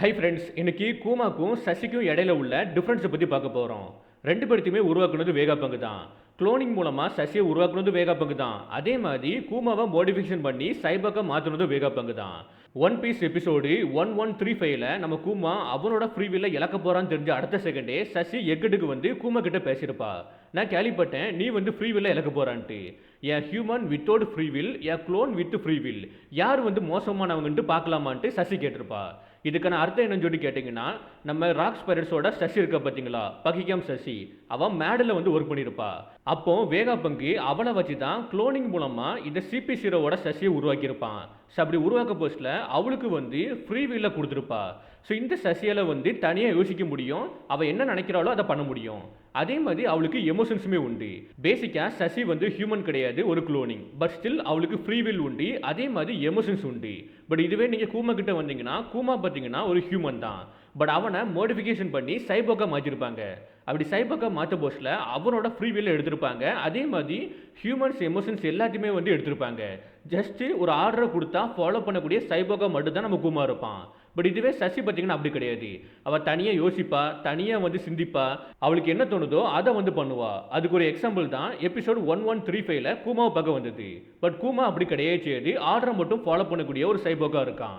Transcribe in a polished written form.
Hi friends, இன்னைக்கு கூமாக்கும் சசிக்கும் இடையில உள்ள டிஃப்ரென்ஸை பற்றி பார்க்க போகிறோம். ரெண்டு பேர்த்தையுமே உருவாக்குனது வேகாபங்கு தான். குளோனிங் மூலமாக சசியை உருவாக்குனது வேகாபங்கு தான். அதே மாதிரி கூமாவை மோடிஃபிகேஷன் பண்ணி சைபக்கை மாற்றினதும் வேகாபங்கு தான். ஒன் பீஸ் எபிசோடு 1135ல நம்ம கூமா அவனோட ஃப்ரீவில்ல இழக்க போகிறான்னு தெரிஞ்ச அடுத்த செகண்டே சசி எக்கட்டுக்கு வந்து கூமா கிட்ட பேசியிருப்பா. நான் கேள்விப்பட்டேன் நீ வந்து ஃப்ரீவில்ல இழக்க போகிறான்ட்டு. என் ஹியூமன் வித்தவுட் ஃப்ரீவில், என் க்ளோன் வித் ஃப்ரீவில், யார் வந்து மோசமானவங்கன்ட்டு பார்க்கலாமான்ட்டு சசி கேட்டிருப்பா. இதுக்கான அர்த்தம் என்னன்னு சொல்லி கேட்டிங்கன்னா, நம்ம ராக்ஸ் பைரட்ஸோட சசி இருக்க பார்த்தீங்களா, பகிகாம் சசி, அவன் மேடில் வந்து ஒர்க் பண்ணியிருப்பா. அப்போ வேகாபங்கு அவளை வச்சு தான் குளோனிங் மூலமாக இந்த CP0வோட சசியை உருவாக்கியிருப்பான். ஸோ அப்படி உருவாக்க போஸ்டில் அவளுக்கு வந்து ஃப்ரீ வீலில் கொடுத்துருப்பா. ஸோ இந்த சசியால் வந்து தனியாக யோசிக்க முடியும், அவள் என்ன நினைக்கிறாளோ அதை பண்ண முடியும். அதே மாதிரி அவளுக்கு எமோஷன்ஸுமே உண்டு. பேசிக்காக சசி வந்து ஹியூமன் கிடையாது, ஒரு குளோனிங். பட் ஸ்டில் அவளுக்கு ஃப்ரீ வில் உண்டு, அதே மாதிரி எமோஷன்ஸ் உண்டு. பட் இதுவே நீங்கள் கூமா கிட்ட வந்தீங்கன்னா, கூமா பார்த்தீங்கன்னா ஒரு ஹியூமன் தான். பட் அவனை மோடிஃபிகேஷன் பண்ணி சைபோக்கா மாற்றிருப்பாங்க. அப்படி சைபோக்கா மாற்ற போஸ்டில் அவனோட ஃப்ரீ வில்லை எடுத்திருப்பாங்க. அதே மாதிரி ஹியூமன்ஸ் எமோஷன்ஸ் எல்லாத்தையுமே வந்து எடுத்திருப்பாங்க. ஜஸ்ட்டு ஒரு ஆர்டரை கொடுத்தா ஃபாலோ பண்ணக்கூடிய சைபோக்கா மட்டும் தான் நம்ம கூமா இருப்பான். பட் இதுவே சசி பார்த்தீங்கன்னா அப்படி கிடையாது. அவள் தனியாக யோசிப்பா, தனியாக வந்து சிந்திப்பா, அவளுக்கு என்ன தோணுதோ அதை வந்து பண்ணுவா. அதுக்கு ஒரு எக்ஸாம்பிள் தான் எபிசோட் 1135ல கூமாவை பார்க்க வந்தது. பட் கூமா அப்படி கிடையாது செய்யாது, ஆர்டரை மட்டும் ஃபாலோ பண்ணக்கூடிய ஒரு சைபோக்கா இருக்கான்.